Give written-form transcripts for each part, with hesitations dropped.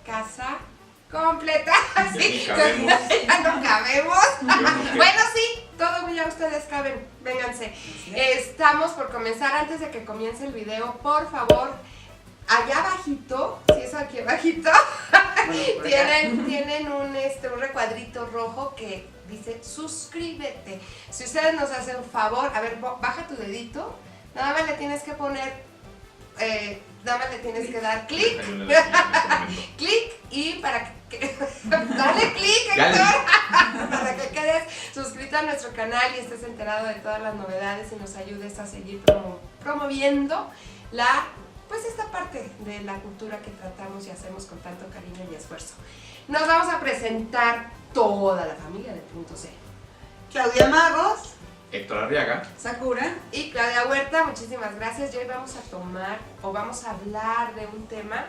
casa completa. Sí, cabemos. ya no cabemos. No Bueno, sí, todos ya ustedes caben, vénganse. Estamos por comenzar. Antes de que comience el video, por favor, allá abajito, si es aquí abajito, tienen un recuadrito rojo que dice suscríbete. Si ustedes nos hacen un favor, a ver, baja tu dedito, nada más le tienes que poner, nada más le tienes que dar clic, clic y para que, dale clic, Héctor, para que quedes suscrito a nuestro canal y estés enterado de todas las novedades y nos ayudes a seguir promoviendo pues esta parte de la cultura que tratamos y hacemos con tanto cariño y esfuerzo. Nos vamos a presentar toda la familia de Punto C. Claudia Magos, Héctor Arriaga. Sakura Y Claudia Huerta, muchísimas gracias. Y hoy vamos a hablar de un tema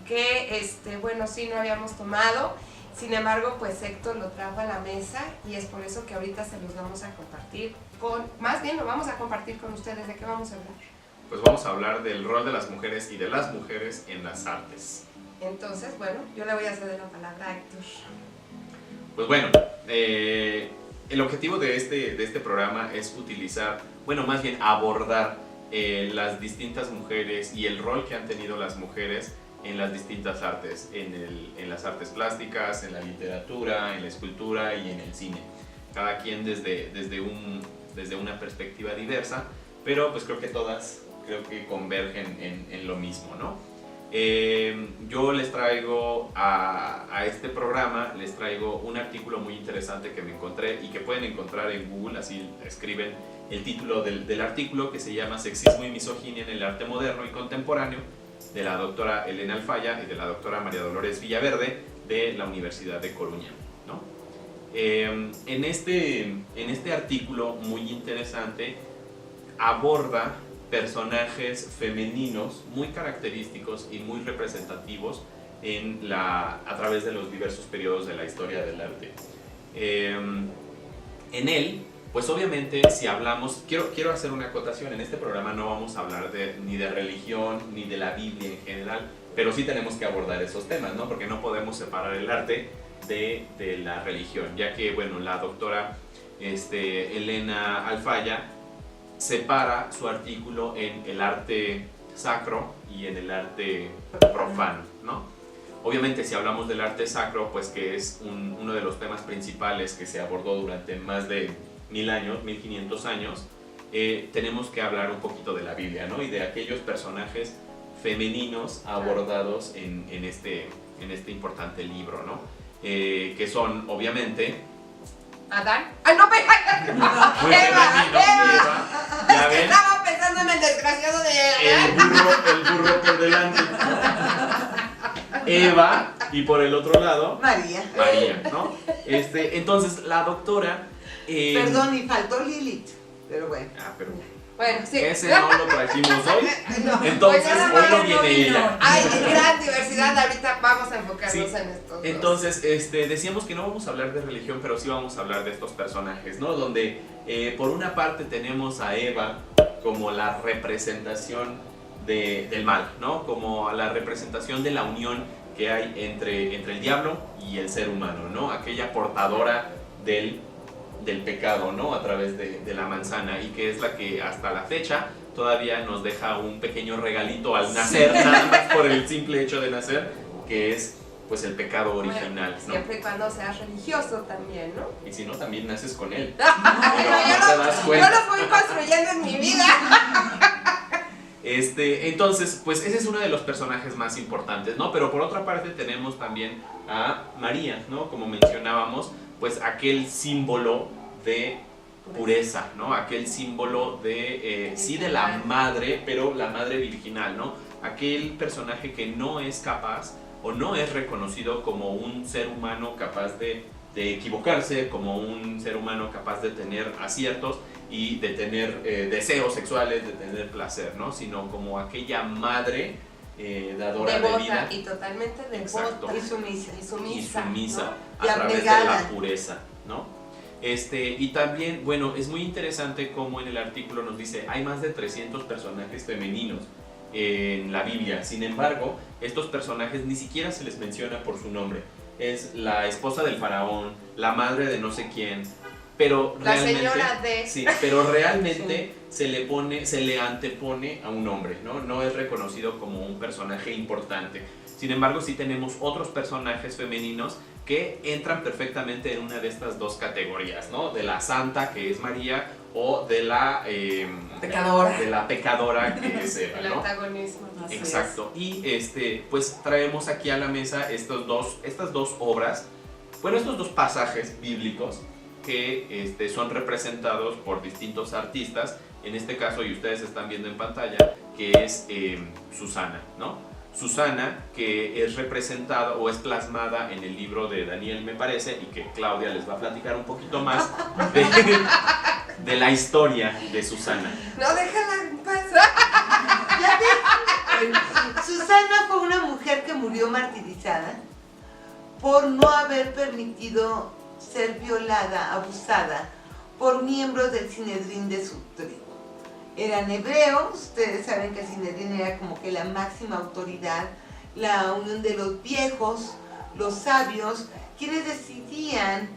que, bueno, sí no habíamos tomado. Sin embargo, pues Héctor lo trajo a la mesa y es por eso que ahorita se los vamos a compartir lo vamos a compartir con ustedes. ¿De qué vamos a hablar? Pues vamos a hablar del rol de las mujeres y de las mujeres en las artes. Entonces, bueno, yo le voy a ceder la palabra a Héctor. Pues bueno, el objetivo de este programa es utilizar, bueno, más bien abordar las distintas mujeres y el rol que han tenido las mujeres en las distintas artes, en las artes plásticas, en la literatura, en la escultura y en el cine. Cada quien desde una perspectiva diversa, pero pues creo que todas convergen en lo mismo, ¿no? Yo les traigo a este programa, les traigo un artículo muy interesante que me encontré y que pueden encontrar en Google, así escriben el título del artículo, que se llama Sexismo y misoginia en el arte moderno y contemporáneo, de la doctora Elena Alfaya y de la doctora María Dolores Villaverde de la Universidad de Coruña, ¿no? En este artículo muy interesante aborda personajes femeninos muy característicos y muy representativos a través de los diversos periodos de la historia del arte. En él, pues obviamente si hablamos, quiero hacer una acotación, en este programa no vamos a hablar ni de religión ni de la Biblia en general, pero sí tenemos que abordar esos temas, ¿no? Porque no podemos separar el arte de la religión, ya que, bueno, la doctora Elena Alfaya separa su artículo en el arte sacro y en el arte profano, ¿no? Obviamente si hablamos del arte sacro, pues que es uno de los temas principales que se abordó durante más de 1000 años, 1500 años, tenemos que hablar un poquito de la Biblia, ¿no? Y de aquellos personajes femeninos abordados en este importante libro, ¿no? Que son, obviamente, Adán. ¡Ay, no! muy Eva. Ya ven, Estaba pensando en el desgraciado de el burro por delante, Eva, y por el otro lado María. María, ¿no? Entonces la doctora Perdón, y faltó Lilith, pero bueno. pero Bueno, sí. ese no lo trajimos hoy. No. Entonces Pues nada hoy no más viene ella. Hay gran diversidad, ahorita vamos a enfocarnos Sí. en esto. Entonces, decíamos que no vamos a hablar de religión, pero sí vamos a hablar de estos personajes, ¿no? Donde por una parte tenemos a Eva como la representación del mal, ¿no? Como la representación de la unión que hay entre el diablo y el ser humano, ¿no? Aquella portadora del pecado, ¿no? A través de la manzana, y que es la que hasta la fecha todavía nos deja un pequeño regalito al nacer, nada más por el simple hecho de nacer, que es pues el pecado original, bueno, ¿no? siempre y cuando seas religioso también, ¿no? Y si no, también naces con él. Ay, no te das yo cuenta. lo fui construyendo en mi vida. Entonces, pues ese es uno de los personajes más importantes, ¿no? Pero por otra parte tenemos también a María, ¿no? Como mencionábamos, pues aquel símbolo de pureza, ¿no? Aquel símbolo sí de la madre, pero la madre virginal, ¿no? Aquel personaje que no es capaz o no es reconocido como un ser humano capaz de equivocarse, como un ser humano capaz de tener aciertos y de tener deseos sexuales, de tener placer, ¿no? Sino como aquella madre dadora Devota, de vida. y totalmente Exacto. devota. Y sumisa. A Y través abnegada. de la pureza, ¿no? Y también, bueno, es muy interesante cómo en el artículo nos dice, hay más de 300 personajes femeninos en la Biblia. Sin embargo, estos personajes ni siquiera se les menciona por su nombre. Es la esposa del faraón, la madre de no sé quién, pero La realmente, señora de... sí, pero realmente se le antepone a un hombre, ¿no? No es reconocido como un personaje importante. Sin embargo, sí tenemos otros personajes femeninos que entran perfectamente en una de estas dos categorías, ¿no? De la santa, que es María, o de la Pecadora. de la pecadora, que es Eva, El ¿no? antagonismo. Así Exacto. Y pues traemos aquí a la mesa estas dos obras, bueno, estos dos pasajes bíblicos que son representados por distintos artistas. En este caso, y ustedes están viendo en pantalla, que es Susana, ¿no? Susana, que es representada o es plasmada en el libro de Daniel, me parece, y que Claudia les va a platicar un poquito más de la historia de Susana. No, déjala en paz. ¿Ya ves? Susana fue una mujer que murió martirizada por no haber permitido ser violada, abusada por miembros del Sinedrín de su tribu. Eran hebreos, ustedes saben que el Sinedrín era como que la máxima autoridad, la unión de los viejos, los sabios, quienes decidían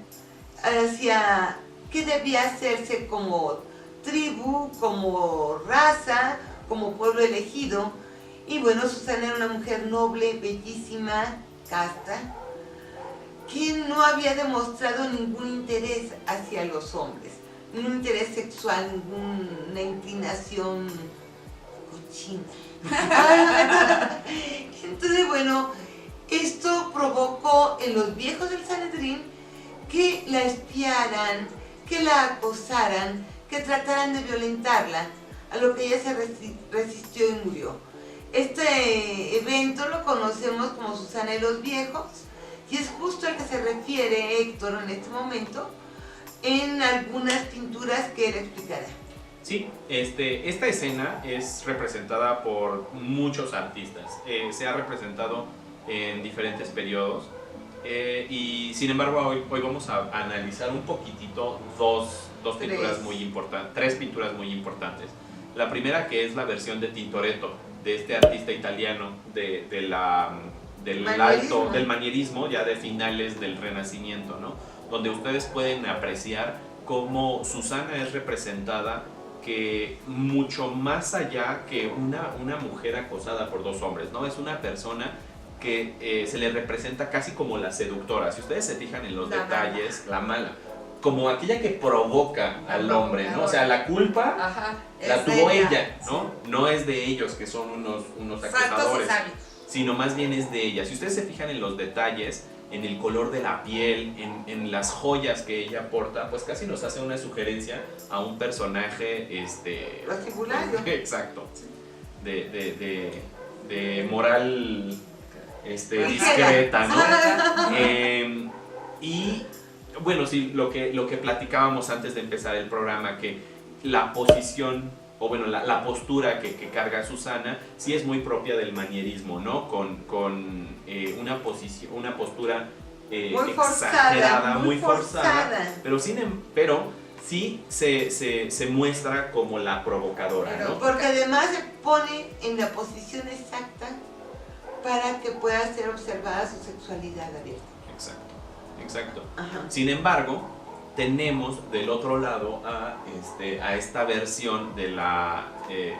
hacia qué debía hacerse como tribu, como raza, como pueblo elegido. Y bueno, Susana era una mujer noble, bellísima, casta, que no había demostrado ningún interés hacia los hombres, ningún interés sexual, ninguna inclinación cochina. Entonces, bueno, esto provocó en los viejos del Sanedrín que la espiaran, que la acosaran, que trataran de violentarla, a lo que ella se resistió y murió. Este evento lo conocemos como Susana y los viejos, y es justo al que se refiere Héctor en este momento en algunas pinturas que él explicará. Sí, esta escena es representada por muchos artistas. Se ha representado en diferentes periodos. Y sin embargo, hoy vamos a analizar un poquitito tres pinturas muy importantes. La primera, que es la versión de Tintoretto, de este artista italiano del manierismo, ya de finales del Renacimiento, ¿no? Donde ustedes pueden apreciar cómo Susana es representada que mucho más allá que una mujer acosada por dos hombres, ¿no? Es una persona que se le representa casi como la seductora. Si ustedes se fijan en los detalles, la mala, como aquella que provoca al hombre, ¿no? O sea, la culpa la tuvo ella, ¿no? No es de ellos, que son unos acosadores, sino más bien es de ella. Si ustedes se fijan en los detalles, en el color de la piel, en las joyas que ella porta, pues casi nos hace una sugerencia a un personaje, Rastibulario. Exacto, de moral discreta, ¿no? Y bueno, sí, lo que platicábamos antes de empezar el programa, que la posición, o bueno, la postura que carga Susana, sí es muy propia del manierismo, ¿no? Con una postura muy exagerada, muy forzada. Pero sí se muestra como la provocadora, ¿no? Porque además se pone en la posición exacta para que pueda ser observada su sexualidad abierta. Exacto. Ajá. Sin embargo, tenemos del otro lado a esta versión de la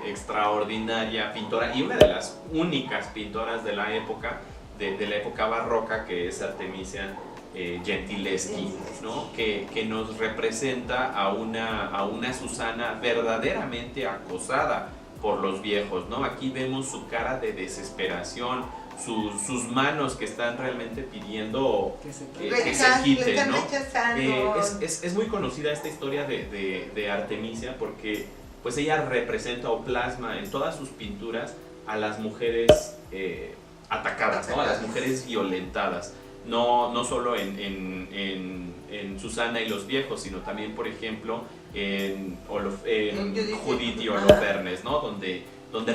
extraordinaria pintora y una de las únicas pintoras de la época, de la época barroca, que es Artemisia Gentileschi, ¿no? Que nos representa a una Susana verdaderamente acosada por los viejos, ¿no? Aquí vemos su cara de desesperación, sus manos que están realmente pidiendo que se quiten, ¿no? Es muy conocida esta historia de Artemisia porque pues ella representa o plasma en todas sus pinturas a las mujeres atacadas, ¿no? A las mujeres violentadas. No solo en Susana y los viejos, sino también, por ejemplo, en Judith y Holofernes, ¿no? Donde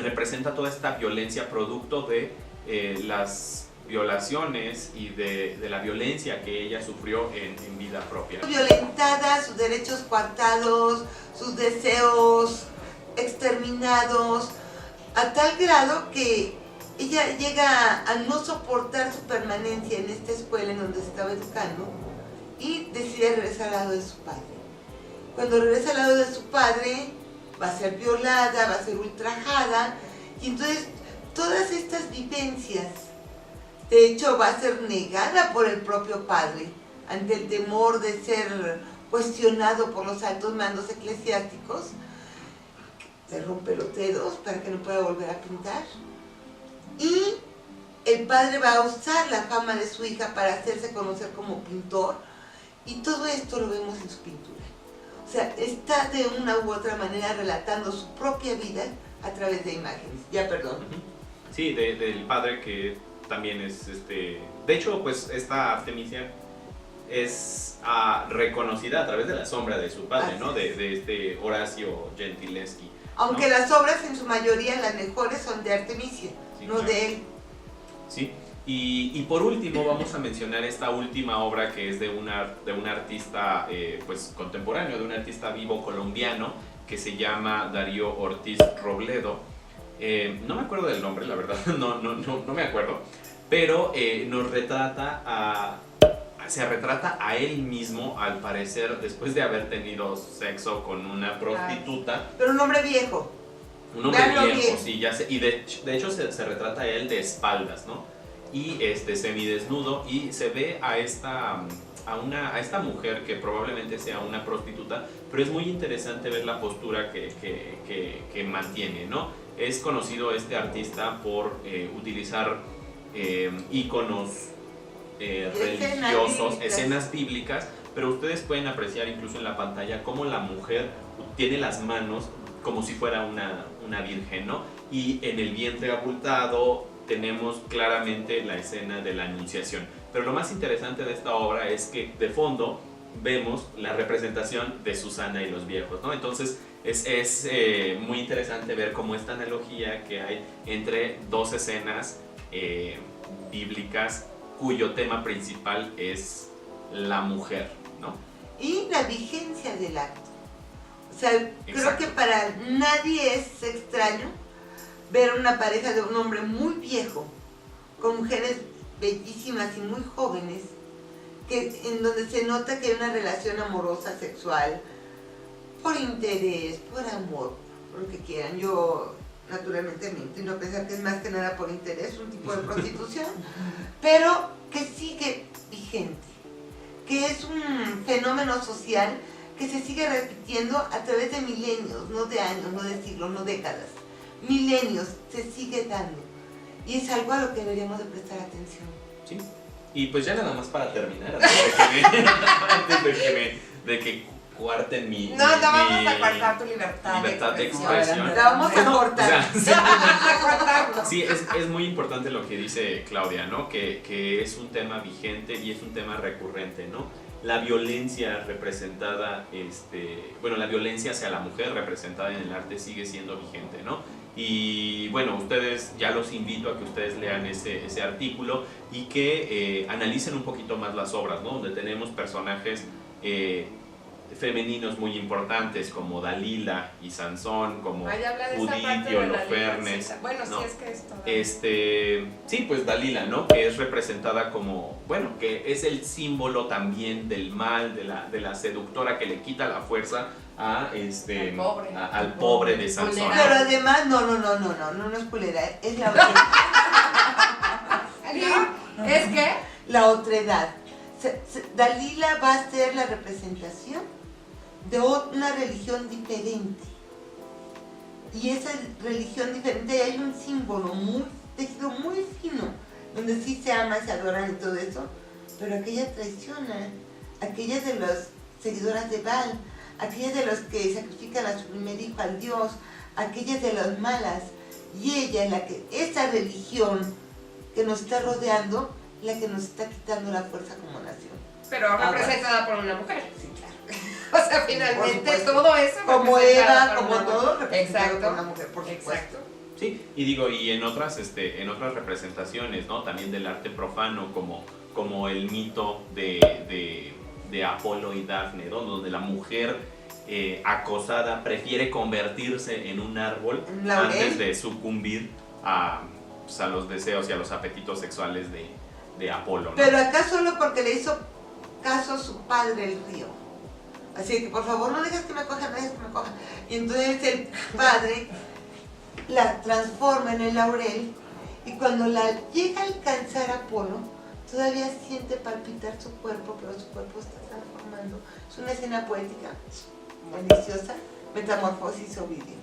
representa toda esta violencia producto de las violaciones y de la violencia que ella sufrió en vida propia. Violentada, sus derechos coartados, sus deseos exterminados, a tal grado que ella llega a no soportar su permanencia en esta escuela en donde se estaba educando y decide regresar al lado de su padre. Cuando regresa al lado de su padre, va a ser violada, va a ser ultrajada, y entonces todas estas vivencias, de hecho, va a ser negada por el propio padre, ante el temor de ser cuestionado por los altos mandos eclesiásticos. Le rompe los dedos para que no pueda volver a pintar. Y el padre va a usar la fama de su hija para hacerse conocer como pintor, y todo esto lo vemos en su pintura. O sea, está de una u otra manera relatando su propia vida a través de imágenes. Ya, perdón. Sí, del padre que también es, de hecho, pues esta Artemisia es reconocida a través de la sombra de su padre, ¿no? De este Horacio Gentileschi. Aunque ¿no? las obras en su mayoría, las mejores, son de Artemisia, Sí, no claro. de él. Sí, y por último vamos a mencionar esta última obra que es de un artista pues contemporáneo, de un artista vivo colombiano que se llama Darío Ortiz Robledo. No me acuerdo del nombre, la verdad, no me acuerdo, pero se retrata a él mismo, al parecer, después de haber tenido sexo con una prostituta. Pero un hombre viejo. Un hombre Veanlo viejo, bien. sí, ya sé. Y de hecho se retrata a él de espaldas, ¿no? Y semidesnudo, y se ve a esta mujer que probablemente sea una prostituta, pero es muy interesante ver la postura que mantiene, ¿no? Es conocido este artista por utilizar íconos religiosos, escenas bíblicas, pero ustedes pueden apreciar incluso en la pantalla cómo la mujer tiene las manos como si fuera una virgen, ¿no? Y en el vientre abultado tenemos claramente la escena de la Anunciación. Pero lo más interesante de esta obra es que de fondo vemos la representación de Susana y los viejos, ¿no? Entonces es muy interesante ver cómo esta analogía que hay entre dos escenas bíblicas cuyo tema principal es la mujer, ¿no? Y la vigencia del acto. O sea, creo Exacto. que para nadie es extraño ver una pareja de un hombre muy viejo con mujeres bellísimas y muy jóvenes, en donde se nota que hay una relación amorosa, sexual, por interés, por amor, por lo que quieran. Yo naturalmente me inclino a pensar que es más que nada por interés, un tipo de prostitución, pero que sigue vigente, que es un fenómeno social que se sigue repitiendo a través de milenios, no de años, no de siglos, no décadas. Milenios se sigue dando, y es algo a lo que deberíamos de prestar atención. Sí. Y pues ya nada más para terminar, antes de que cuarten mi No vamos a cortar tu libertad de expresión. La vamos a cortar. O sea, A cortarlo. sí, es muy importante lo que dice Claudia, ¿no? Que es un tema vigente y es un tema recurrente, ¿no? La violencia representada, la violencia hacia la mujer representada en el arte sigue siendo vigente, ¿no? Y bueno, ustedes, ya los invito a que ustedes lean ese artículo y que analicen un poquito más las obras, ¿no? Donde tenemos personajes femeninos muy importantes como Dalila y Sansón, como Judith y Holofernes. Sí, bueno, ¿no? sí, es que esto. Sí, pues Dalila, ¿no? Que es representada como, bueno, que es el símbolo también del mal, de la seductora que le quita la fuerza al pobre de Sansón. Pero además, no es culera, es la otra. ¿Es que? La otredad. Dalila va a ser la representación de una religión diferente. Y esa religión diferente, hay un símbolo tejido muy fino, donde sí se ama, se adoran y todo eso, pero aquella traiciona, aquella de las seguidoras de Baal, aquella de los que sacrifican a su primer hijo al Dios, aquella de las malas, y ella es esa religión que nos está rodeando, la que nos está quitando la fuerza como nación. Pero representada por una mujer. Sí, claro. O sea, finalmente todo eso como representado Eva, por como una todo, mujer. representado Exacto. por una mujer, por supuesto. Exacto. Sí, y en otras representaciones, ¿no? También del arte profano, como el mito de Apolo y Dafne, ¿no? Donde la mujer acosada, prefiere convertirse en un árbol ¿Un laurel? antes de sucumbir a los deseos y a los apetitos sexuales de Apolo, ¿no? Pero acá solo porque le hizo caso a su padre, el río. Así que por favor no dejes que me cojan, no dejes que me cojan. Y entonces el padre la transforma en el laurel y cuando la llega a alcanzar Apolo, todavía siente palpitar su cuerpo, pero su cuerpo está transformando. Es una escena poética deliciosa, metamorfosis Ovidio.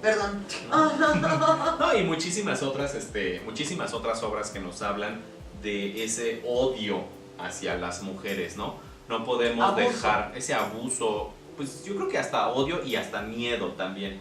Perdón. No, y muchísimas otras obras que nos hablan de ese odio hacia las mujeres, ¿no? No podemos Abuso. dejar ese abuso, pues yo creo que hasta odio y hasta miedo también.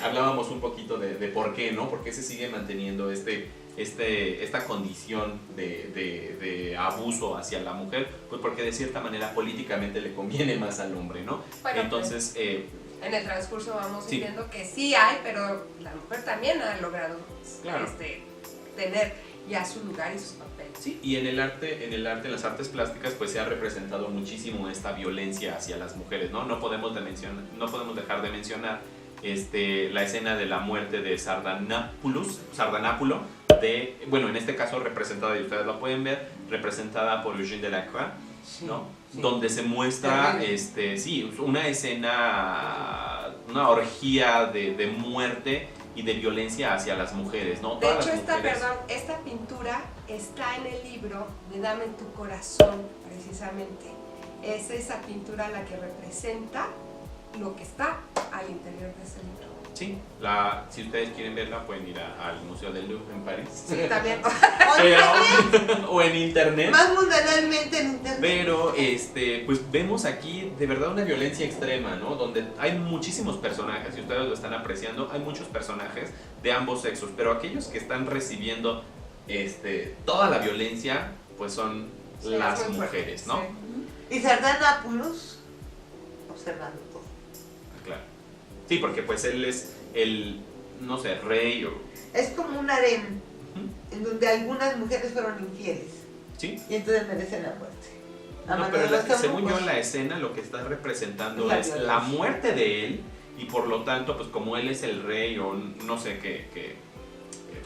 Hablábamos un poquito de por qué, ¿no? ¿Por qué se sigue manteniendo esta condición de abuso hacia la mujer? Pues porque de cierta manera políticamente le conviene más al hombre, ¿no? Bueno, entonces, en el transcurso vamos Sí. viendo que sí hay, pero la mujer también ha logrado Claro. tener ya su lugar y sus papeles. sí, y en las artes plásticas, pues se ha representado muchísimo esta violencia hacia las mujeres, ¿no? No podemos dejar de mencionar la escena de la muerte de Sardanápulo, en este caso representada, y ustedes lo pueden ver, representada por Eugène Delacroix, ¿no? Sí. Donde se muestra una escena, una orgía de muerte y de violencia hacia las mujeres, ¿no? De Todas hecho, las mujeres. esta pintura está en el libro de Dame tu corazón, precisamente. Es esa pintura la que representa lo que está al interior de ese libro. Sí, si ustedes quieren verla pueden ir al Museo del Louvre en París. Sí, también. O en internet. Más mundanalmente en internet. Pero pues vemos aquí de verdad una violencia extrema, ¿no? Donde hay muchísimos personajes, y ustedes lo están apreciando, hay muchos personajes de ambos sexos, pero aquellos que están recibiendo toda la violencia, pues son Sí, las es muy fuerte, mujeres, ¿no? sí. Y Sardanápulos observando todo. Claro. Sí, porque pues él es el, no sé, rey o... Es como un harem Ujú. en donde algunas mujeres fueron infieles Sí. y entonces merecen la muerte. A No, mano pero de los según yo eunucos. la escena lo que está representando La es la violencia. muerte de él, y por lo tanto, pues como él es el rey o no sé qué,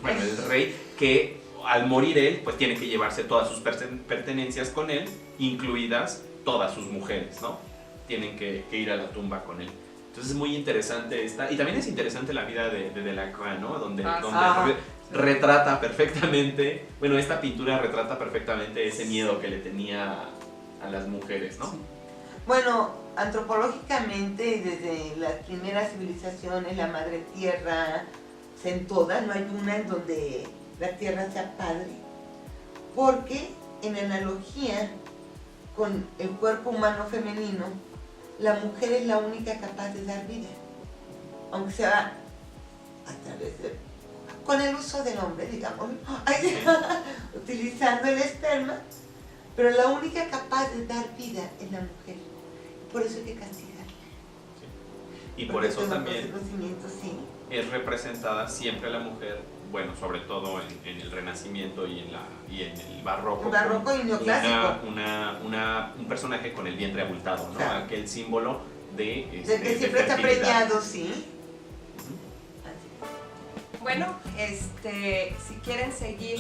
bueno, el rey, que al morir él, pues tiene que llevarse todas sus pertenencias con él, incluidas todas sus mujeres, ¿no? Tienen que ir a la tumba con él. Entonces es muy interesante esta, y también es interesante la vida de Delacroix, ¿no? Donde retrata perfectamente, bueno, esta pintura retrata perfectamente ese miedo que le tenía a las mujeres, ¿no? Bueno, antropológicamente, desde las primeras civilizaciones, la madre tierra, en todas, no hay una en donde la tierra sea padre. Porque, en analogía con el cuerpo humano femenino, la mujer es la única capaz de dar vida. Aunque sea a través de... con el uso del hombre, digamos, utilizando el esperma, pero la única capaz de dar vida es la mujer. Por eso hay que castigarla. Y por Porque eso todos también los conocimientos, sí. es representada siempre la mujer, bueno, sobre todo en el Renacimiento y en el Barroco. El barroco y neoclásico. Un personaje con el vientre abultado, ¿no? Claro. Aquel símbolo de De que siempre está fertilidad. preñado, sí. Ujú. Así. Bueno, si quieren seguir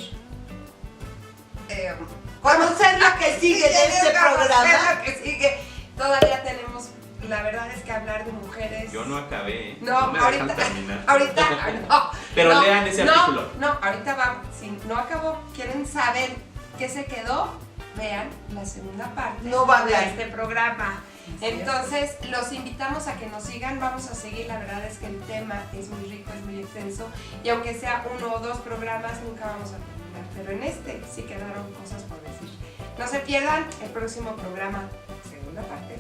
Conocer lo que sigue de este programa. lo que sigue, todavía tenemos, la verdad es que hablar de mujeres. Yo no acabé, ¿eh? No, me ahorita- dejan terminar. Ahorita, no. Pero no, lean ese no, artículo. No, ahorita vamos. Si no acabó, quieren saber qué se quedó, vean la segunda parte No va a hablar. de este programa. Entonces, los invitamos a que nos sigan, vamos a seguir, la verdad es que el tema es muy rico, es muy extenso, y aunque sea 1 o 2 programas, nunca vamos a terminar, pero en este sí quedaron cosas por decir. No se pierdan el próximo programa, segunda parte.